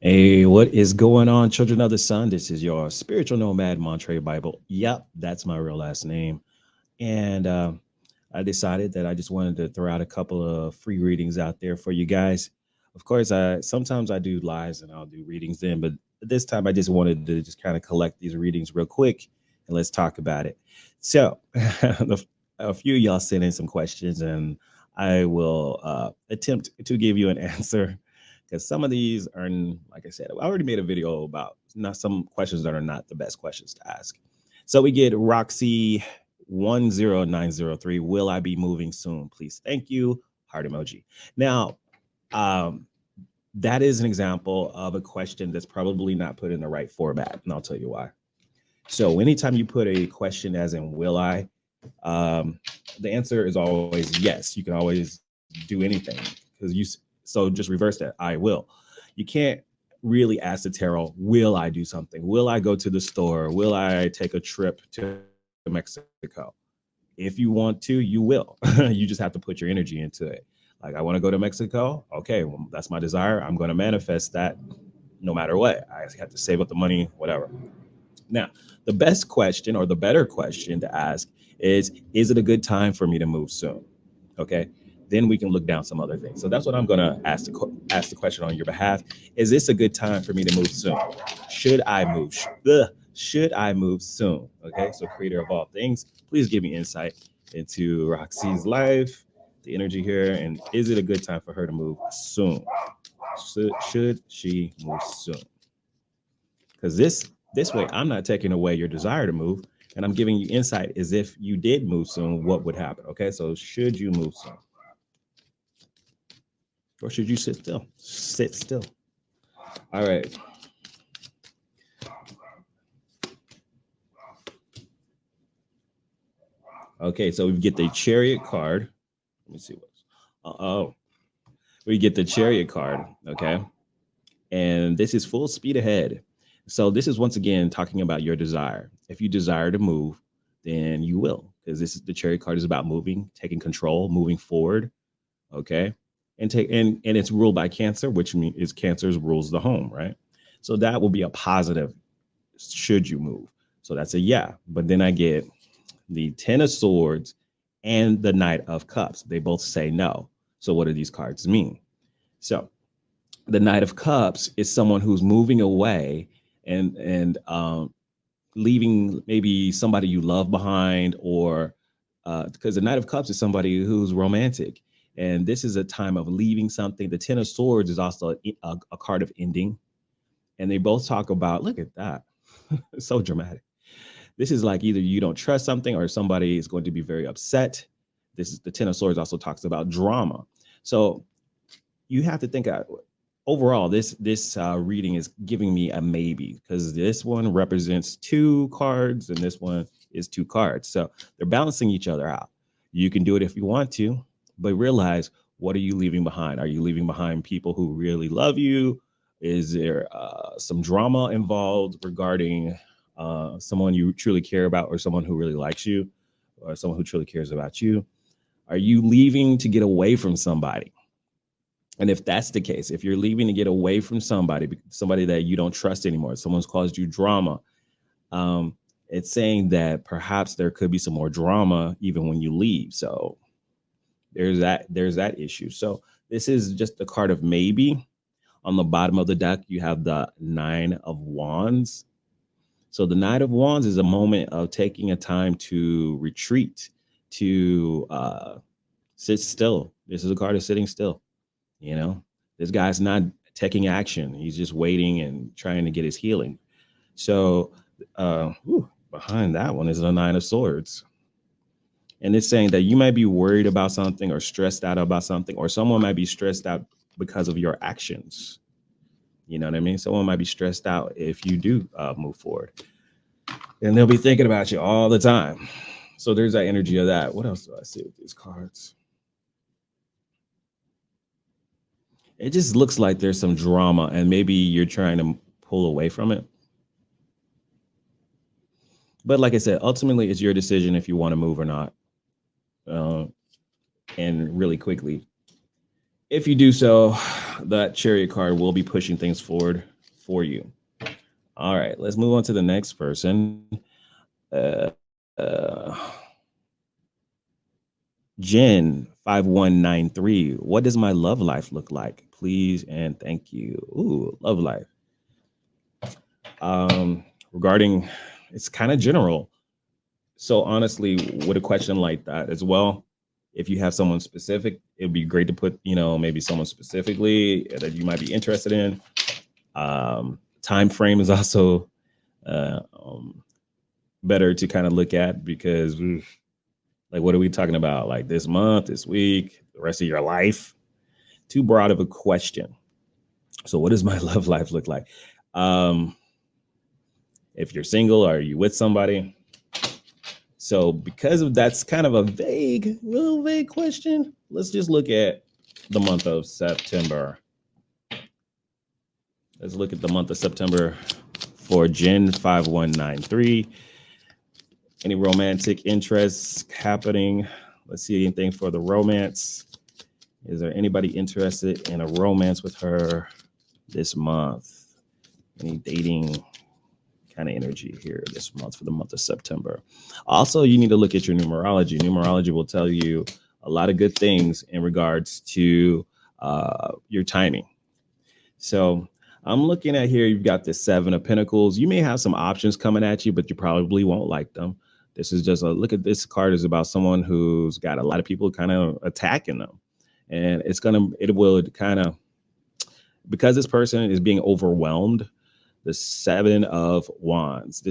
Hey, what is going on, children of the sun? This is your spiritual nomad, Montre Bible. Yep, that's my real last name. And I decided that I just wanted to throw out a couple of free readings out there for you guys. Of course, I sometimes I do lives and I'll do readings then, but this time I just wanted to just kind of collect these readings real quick and let's talk about it. So, a few of y'all sent in some questions, and I will attempt to give you an answer because some of these are, like I said, I already made a video about not some questions that are not the best questions to ask. So we get Roxy 10903. Will I be moving soon? Please. Thank you. Heart emoji. Now, um, that is an example of a question that's probably not put in the right format, and I'll tell you why. So, anytime you put a question as in will I, um, the answer is always yes. You can always do anything because so just reverse that. I will. You can't really ask the tarot, will I do something? Will I go to the store? Will I take a trip to Mexico? If you want to, you will. You just have to put your energy into it. Like, I want to go to Mexico. Okay, well, that's my desire. I'm going to manifest that no matter what. I have to save up the money, whatever. Now, the best question or the better question to ask is it a good time for me to move soon? Okay. Then we can look down some other things. So that's what I'm going to ask the question on your behalf. Is this a good time for me to move soon? Should I move? Should I move soon? Okay. So, creator of all things, please give me insight into Roxy's life, the energy here, and is it a good time for her to move soon? Should she move soon? Because this way I'm not taking away your desire to move, and I'm giving you insight as if you did move soon, what would happen? Okay, so should you move soon, or should you sit still? Sit still. All right. Okay, so we get the Chariot card. Let me see what's. Oh, we get the Chariot card. Okay, and this is full speed ahead. So this is once again talking about your desire. If you desire to move, then you will, because this is the Chariot card is about moving, taking control, moving forward. Okay, and it's ruled by Cancer, which means is Cancer's rules the home, right? So that will be a positive. Should you move? So that's a yeah. But then I get the Ten of Swords and the Knight of Cups. They both say no. So what do these cards mean? So the Knight of Cups is someone who's moving away and leaving maybe somebody you love behind, or because the Knight of Cups is somebody who's romantic, and this is a time of leaving something. The Ten of Swords is also a card of ending, and they both talk about, look at that, it's so dramatic. This is like either you don't trust something or somebody is going to be very upset. This is the Ten of Swords also talks about drama. So you have to think overall this reading is giving me a maybe, because this one represents two cards and this one is two cards, so they're balancing each other out. You can do it if you want to, but realize, what are you leaving behind? Are you leaving behind people who really love you? Is there some drama involved regarding someone you truly care about, or someone who really likes you, or someone who truly cares about you? Are you leaving to get away from somebody? And if that's the case, if you're leaving to get away from somebody that you don't trust anymore, someone's caused you drama, um, it's saying that perhaps there could be some more drama even when you leave. So there's that issue. So this is just the card of maybe. On the bottom of the deck, you have the Nine of Wands. So the Nine of Wands is a moment of taking a time to retreat, to sit still. This is a card of sitting still. You know, this guy's not taking action. He's just waiting and trying to get his healing. So behind that one is the Nine of Swords. And it's saying that you might be worried about something or stressed out about something, or someone might be stressed out because of your actions. You know what I mean? Someone might be stressed out if you do move forward, and they'll be thinking about you all the time. So there's that energy of that. What else do I see with these cards? It just looks like there's some drama and maybe you're trying to pull away from it. But like I said, ultimately it's your decision if you want to move or not. Uh, and really quickly, if you do so, that Chariot card will be pushing things forward. for you. All right, let's move on to the next person. Uh, uh, Jen 5193. What does my love life look like? Please and thank you. Ooh, love life. Regarding, it's kind of general. So honestly, with a question like that as well, if you have someone specific, it'd be great to put, maybe someone specifically that you might be interested in. Time frame is also uh, um, better to kind of look at because, like, what are we talking about? Like this month, this week, the rest of your life? Too broad of a question. So, what does my love life look like? Um, if you're single, are you with somebody? So, because of that's kind of a little vague question, let's just look at the month of September. Let's look at the month of September for Gen 5193. Any romantic interests happening? Let's see anything for the romance. Is there anybody interested in a romance with her this month? Any dating kind of energy here this month for the month of September? Also, you need to look at your numerology. Numerology will tell you a lot of good things in regards to your timing. So I'm looking at here, you've got the Seven of Pentacles. You may have some options coming at you, but you probably won't like them. This is just a look at this card is about someone who's got a lot of people kind of attacking them. And it will kind of, because this person is being overwhelmed, the Seven of Wands.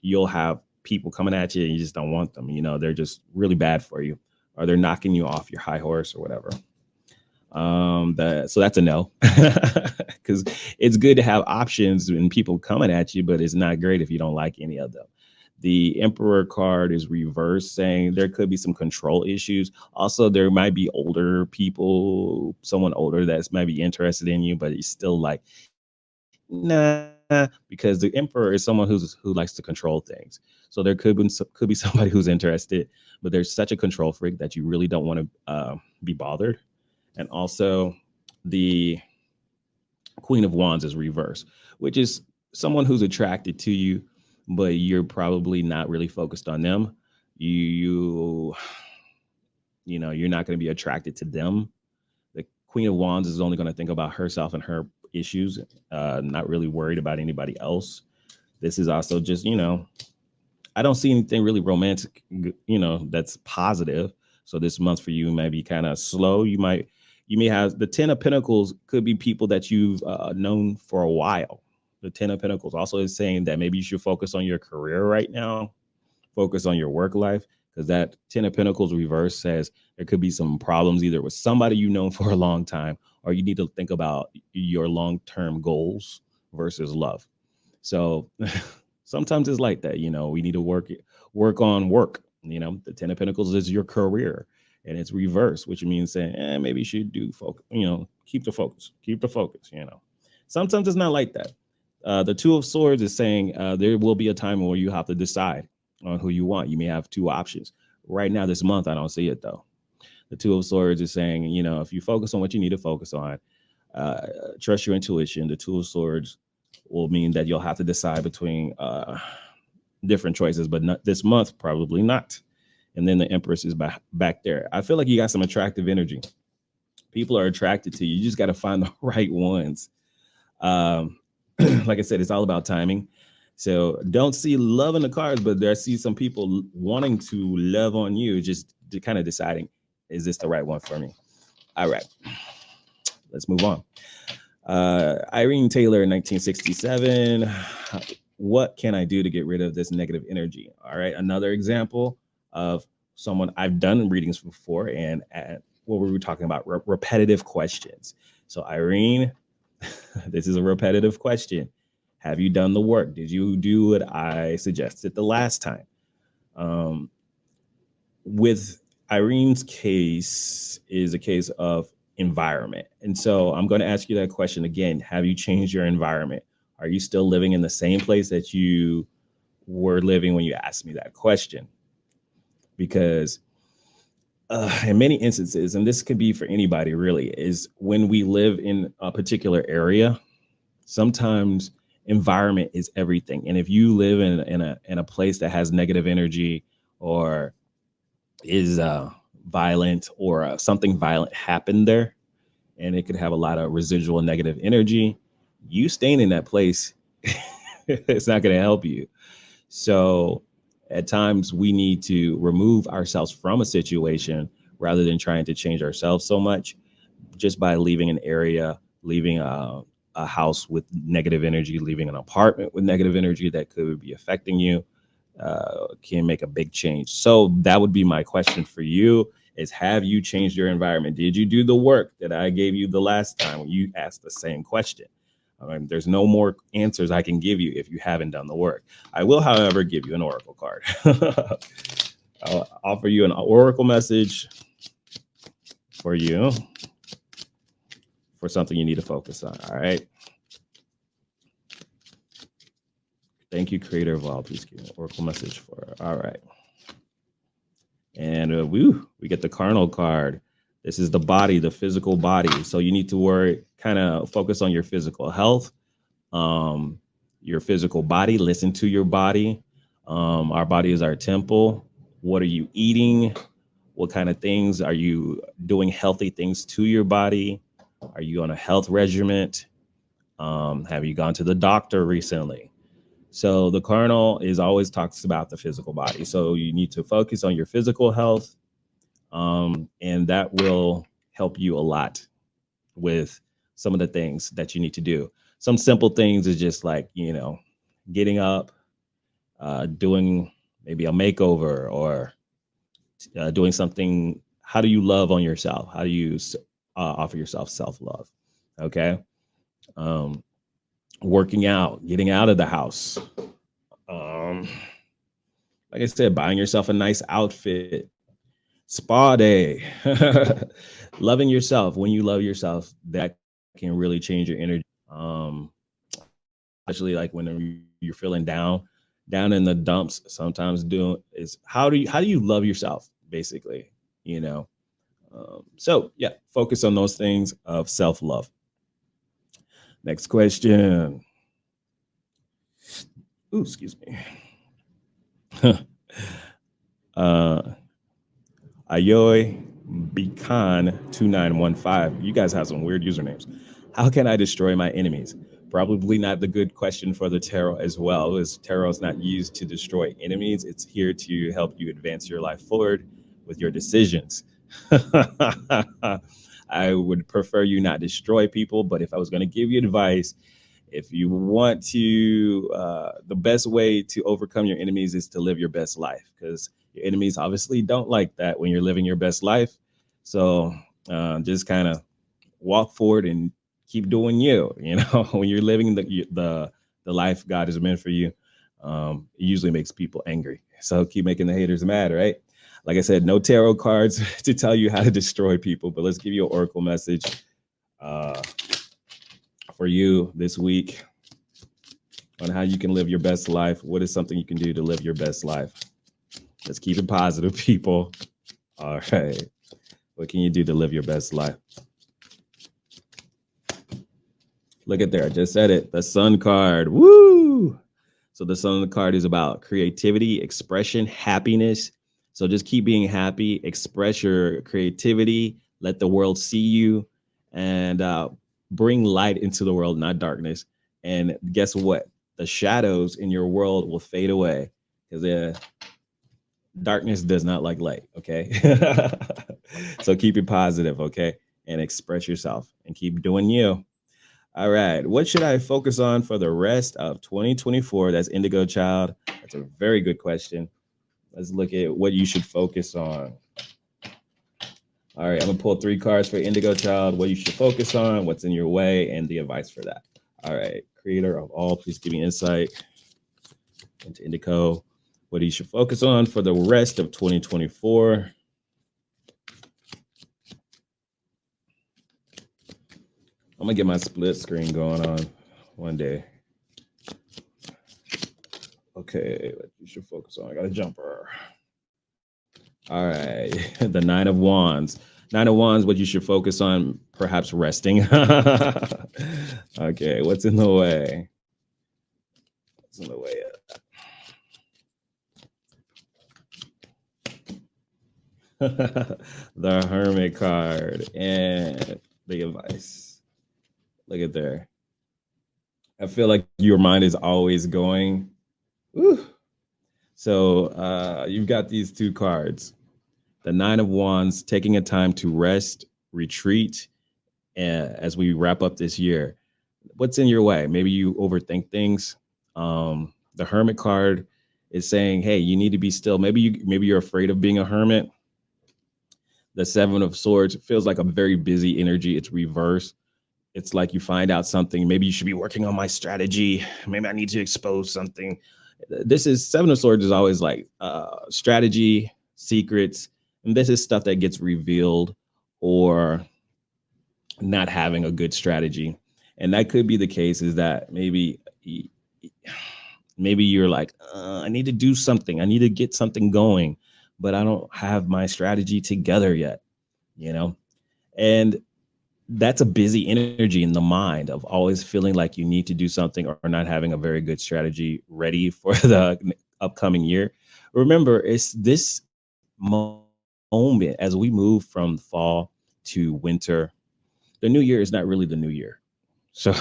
You'll have people coming at you and you just don't want them. They're just really bad for you, or they're knocking you off your high horse or whatever. So that's a no, because it's good to have options and people coming at you, but it's not great if you don't like any of them. The Emperor card is reversed, saying there could be some control issues. Also, there might be older people, someone older that's might be interested in you, but he's still like, nah, because the Emperor is someone who likes to control things. So there could be somebody who's interested, but there's such a control freak that you really don't want to be bothered. And also, the Queen of Wands is reversed, which is someone who's attracted to you, but you're probably not really focused on them. You're not going to be attracted to them. The Queen of Wands is only going to think about herself and her issues, not really worried about anybody else. This is also just, I don't see anything really romantic, that's positive. So this month for you might be kind of slow. You may have the Ten of Pentacles could be people that you've known for a while. The Ten of Pentacles also is saying that maybe you should focus on your career right now, focus on your work life, because that Ten of Pentacles reverse says there could be some problems either with somebody you've known for a long time, or you need to think about your long-term goals versus love. So sometimes it's like that. We need to work on work. The Ten of Pentacles is your career, and it's reverse, which means saying, maybe you should do focus. Keep the focus. Sometimes it's not like that. The Two of Swords is saying there will be a time where you have to decide on who you want. You may have two options. Right now, this month, I don't see it though. The Two of Swords is saying, if you focus on what you need to focus on, trust your intuition. The Two of Swords will mean that you'll have to decide between different choices, but not this month, probably not. And then the Empress is back there. I feel like you got some attractive energy. People are attracted to you. You just got to find the right ones. Like I said, it's all about timing. So don't see love in the cards, but I see some people wanting to love on you, just kind of deciding, is this the right one for me? All right, let's move on. Irene Taylor, 1967. What can I do to get rid of this negative energy? All right, another example of someone I've done readings before, and what were we talking about? Repetitive questions. So Irene, this is a repetitive question. Have you done the work? Did you do what I suggested the last time? With Irene's case is a case of environment. And so I'm going to ask you that question again. Have you changed your environment? Are you still living in the same place that you were living when you asked me that question? Because in many instances, and this could be for anybody really, is when we live in a particular area, Sometimes environment is everything. And if you live in a place that has negative energy or is violent, or something violent happened there, and it could have a lot of residual negative energy, you staying in that place, it's not going to help you. So at times we need to remove ourselves from a situation rather than trying to change ourselves so much, just by leaving an area, leaving a house with negative energy, leaving an apartment with negative energy that could be affecting you, can make a big change. So that would be my question for you: is have you changed your environment? Did you do the work that I gave you the last time when you asked the same question? There's no more answers I can give you if you haven't done the work. I will, however, give you an oracle card. I'll offer you an oracle message for you for something you need to focus on. All right. Thank you, creator of all. Please give me an oracle message for. All right. And we get the carnal card. This is the body, the physical body. So you need to kind of focus on your physical health, your physical body. Listen to your body. Our body is our temple. What are you eating? What kind of things are you doing? Healthy things to your body? Are you on a health regimen? Have you gone to the doctor recently? So the carnal is always talks about the physical body. So you need to focus on your physical health, and that will help you a lot with some of the things that you need to do. Some simple things is just like, getting up, doing maybe a makeover, or doing something. How do you love on yourself? How do you offer yourself self-love? Okay. Um, Working out, getting out of the house. Like I said, buying yourself a nice outfit, spa day, loving yourself. When you love yourself, that can really change your energy. Especially like when you're feeling down in the dumps. Sometimes doing is how do you love yourself, basically, you know. So yeah, focus on those things of self love. Next question. Ooh, excuse me. uh, Ayoy Beacon 2915. You guys have some weird usernames. How can I destroy my enemies? Probably not the good question for the tarot as well, as tarot is not used to destroy enemies. It's here to help you advance your life forward with your decisions. I would prefer you not destroy people, but if I was going to give you advice, if you want to, the best way to overcome your enemies is to live your best life, because your enemies obviously don't like that when you're living your best life. So just kind of walk forward and keep doing you. When you're living the life God has meant for you, it usually makes people angry. So keep making the haters mad, right? Like I said, no tarot cards to tell you how to destroy people, but let's give you an oracle message uh, for you this week on how you can live your best life. What is something you can do to live your best life? Let's keep it positive, people. All right. What can you do to live your best life? Look at there. I just said it. The Sun card. Woo! So the Sun card is about creativity, expression, happiness. So just keep being happy, express your creativity, let the world see you, and bring light into the world, not darkness. And guess what? The shadows in your world will fade away, because darkness does not like light. Okay. So keep it positive. Okay. And express yourself and keep doing you. All right. What should I focus on for the rest of 2024? That's Indigo Child. That's a very good question. Let's look at what you should focus on. All right. I'm going to pull 3 cards for Indigo Child, what you should focus on, what's in your way, and the advice for that. All right. Creator of all, please give me insight into Indigo, what you should focus on for the rest of 2024. I'm going to get my split screen going on one day. Okay, what you should focus on. I got a jumper. All right, the 9 of Wands. Nine of Wands, what you should focus on, perhaps resting. Okay, what's in the way? What's in the way? The Hermit card and the advice. Look at there. I feel like your mind is always going. Whew. So you've got these two cards. The Nine of Wands, taking a time to rest, retreat, as we wrap up this year. What's in your way? Maybe you overthink things. The Hermit card is saying, "Hey, you need to be still." Maybe you're afraid of being a hermit. The Seven of Swords feels like a very busy energy. It's reverse. It's like you find out something. Maybe you should be working on my strategy. Maybe I need to expose something. This is Seven of Swords is always like strategy, secrets, and this is stuff that gets revealed or not having a good strategy. And that could be the case is that maybe you're like, I need to do something. I need to get something going, but I don't have my strategy together yet, you know? And that's a busy energy in the mind of always feeling like you need to do something or not having a very good strategy ready for the upcoming year. Remember, it's this moment as we move from fall to winter. The new year is not really the new year. So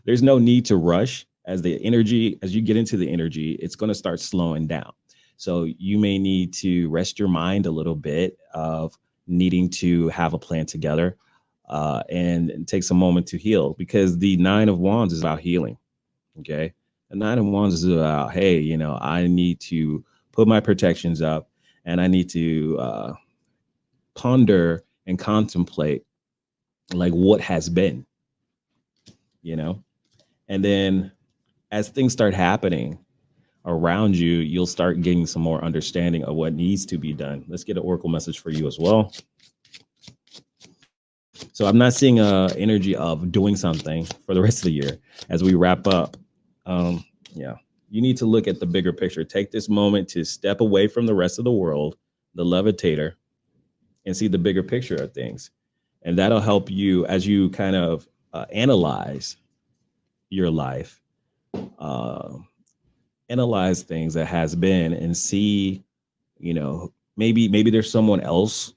there's no need to rush as you get into the energy, it's going to start slowing down. So you may need to rest your mind a little bit of needing to have a plan together and take some moment to heal because the Nine of Wands is about healing. Okay. The Nine of Wands is about, hey, I need to put my protections up and I need to ponder and contemplate like what has been, you know, and then as things start happening around you, you'll start getting some more understanding of what needs to be done. Let's get an oracle message for you as well. So I'm not seeing a energy of doing something for the rest of the year as we wrap up. Yeah, you need to look at the bigger picture. Take this moment to step away from the rest of the world, the levitator, and see the bigger picture of things. And that'll help you as you kind of analyze your life, uh, analyze things that has been and see, maybe there's someone else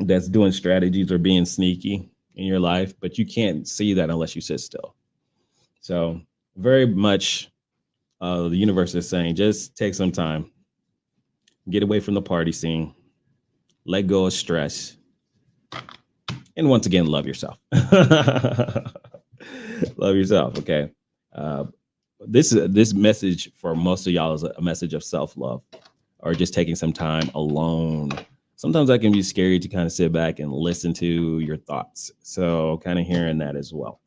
that's doing strategies or being sneaky in your life, but you can't see that unless you sit still. So very much the universe is saying, just take some time, get away from the party scene, let go of stress, and once again, love yourself. Love yourself. Okay. Uh, this message for most of y'all is a message of self-love or just taking some time alone. Sometimes that can be scary to kind of sit back and listen to your thoughts. So kind of hearing that as well.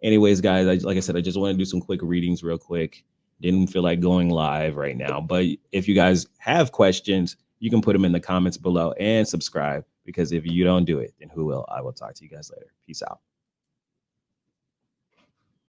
Anyways, guys, like I said, I just want to do some quick readings real quick. Didn't feel like going live right now, but if you guys have questions, you can put them in the comments below and subscribe because if you don't do it, then who will? I will talk to you guys later. Peace out.